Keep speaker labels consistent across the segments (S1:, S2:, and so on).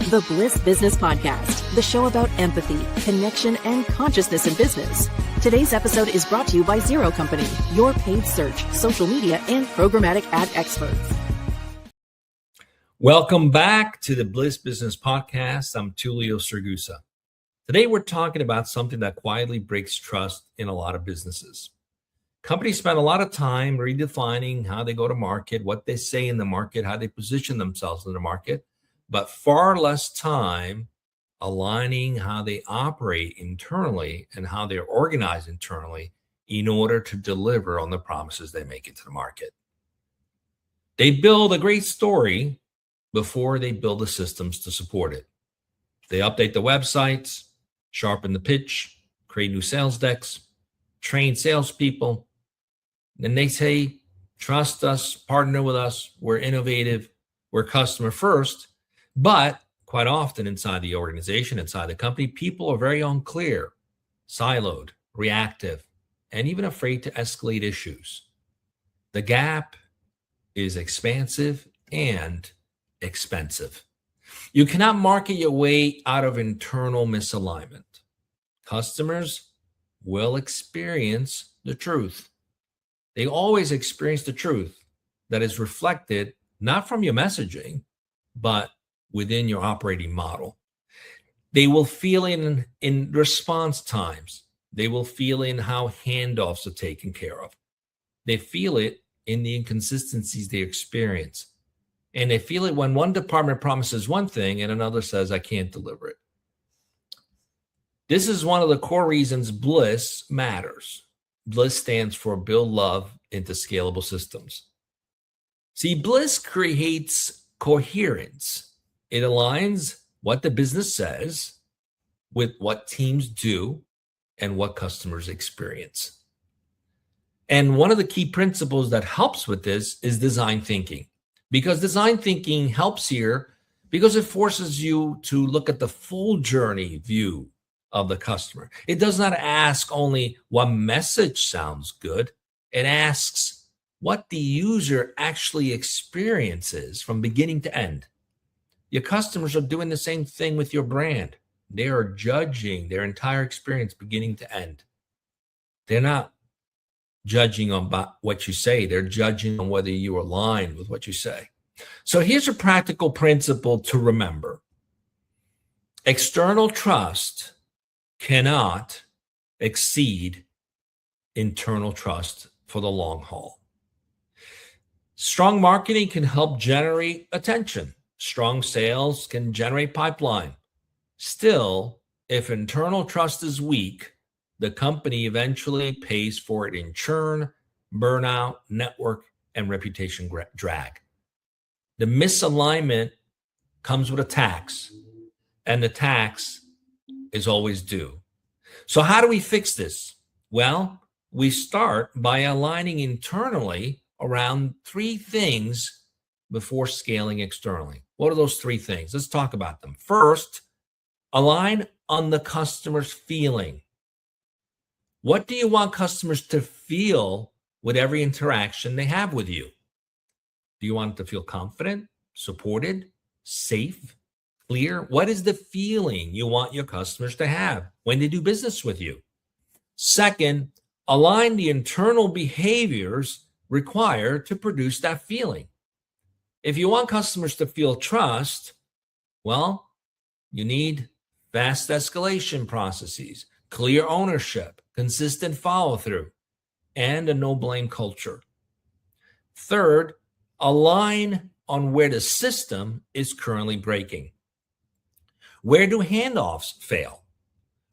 S1: The Bliss Business Podcast, the show about empathy, connection, and consciousness in business. Today's episode is brought to you by Zero Company, your paid search, social media, and programmatic ad experts.
S2: Welcome back to the Bliss Business Podcast. I'm Tullio Siragusa. Today, we're talking about something that quietly breaks trust in a lot of businesses. Companies spend a lot of time redefining how they go to market, what they say in the market, how they position themselves in the market, but far less time aligning how they operate internally and how they're organized internally in order to deliver on the promises they make into the market. They build a great story before they build the systems to support it. They update the websites, sharpen the pitch, create new sales decks, train salespeople, and they say, trust us, partner with us, we're innovative, we're customer first. But quite often inside the organization, inside the company, people are very unclear, siloed, reactive, and even afraid to escalate issues. The gap is expansive and expensive. You cannot market your way out of internal misalignment. Customers will experience the truth. They always experience the truth that is reflected not from your messaging, but within your operating model. They will feel in response times. They will feel in how handoffs are taken care of. They feel it in the inconsistencies they experience. And they feel it when one department promises one thing and another says, I can't deliver it. This is one of the core reasons Bliss matters. Bliss stands for Build Love into Scalable Systems. See, Bliss creates coherence. It aligns what the business says with what teams do and what customers experience. And one of the key principles that helps with this is design thinking. Because design thinking helps here because it forces you to look at the full journey view of the customer. It does not ask only what message sounds good. It asks what the user actually experiences from beginning to end. Your customers are doing the same thing with your brand. They are judging their entire experience beginning to end. They're not judging on what you say. They're judging on whether you align with what you say. So here's a practical principle to remember. External trust cannot exceed internal trust for the long haul. Strong marketing can help generate attention. Strong sales can generate pipeline. Still, if internal trust is weak, the company eventually pays for it in churn, burnout, network, and reputation drag. The misalignment comes with a tax, and the tax is always due. So how do we fix this? Well, we start by aligning internally around three things before scaling externally. What are those three things? Let's talk about them. First, align on the customer's feeling. What do you want customers to feel with every interaction they have with you? Do you want them to feel confident, supported, safe, clear? What is the feeling you want your customers to have when they do business with you? Second, align the internal behaviors required to produce that feeling. If you want customers to feel trust, well, you need fast escalation processes, clear ownership, consistent follow-through, and a no-blame culture. Third, align on where the system is currently breaking. Where do handoffs fail?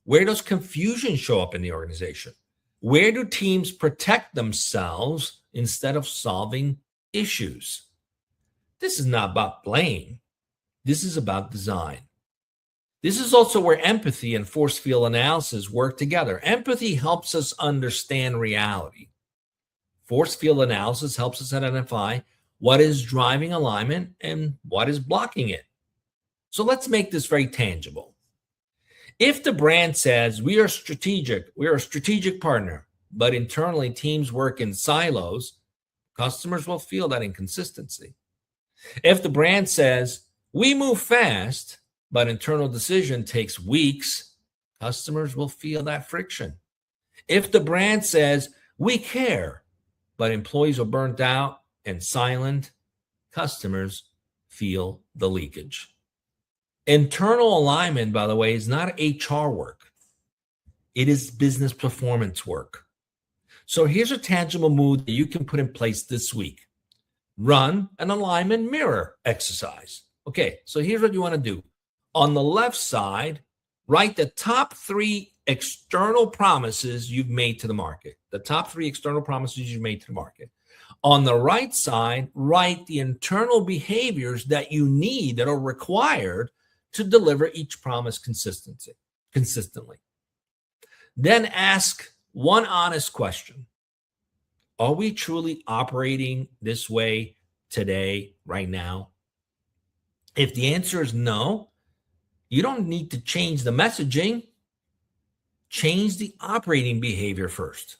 S2: Where does confusion show up in the organization? Where do teams protect themselves instead of solving issues? This is not about blame. This is about design. This is also where empathy and force field analysis work together. Empathy helps us understand reality. Force field analysis helps us identify what is driving alignment and what is blocking it. So let's make this very tangible. If the brand says we are strategic, we're a strategic partner, but internally teams work in silos, customers will feel that inconsistency. If the brand says we move fast, but internal decision takes weeks, customers will feel that friction. If the brand says, we care, but employees are burnt out and silent, customers feel the leakage. Internal alignment, by the way, is not HR work. It is business performance work. So here's a tangible move that you can put in place this week. Run an alignment mirror exercise. Okay, so here's what you want to do. On the left side, write the top 3 external promises you've made to the market. The top 3 external promises you've made to the market. On the right side, write the internal behaviors that you need, that are required to deliver each promise consistently. Then ask one honest question. Are we truly operating this way today, right now? If the answer is no, you don't need to change the messaging. Change the operating behavior first.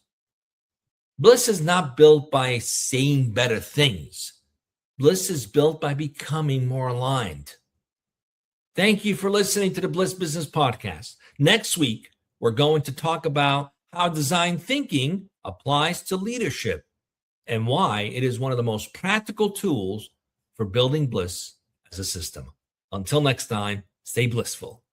S2: Bliss is not built by saying better things. Bliss is built by becoming more aligned. Thank you for listening to the Bliss Business Podcast. Next week, we're going to talk about how design thinking applies to leadership and why it is one of the most practical tools for building bliss as a system. Until next time, stay blissful.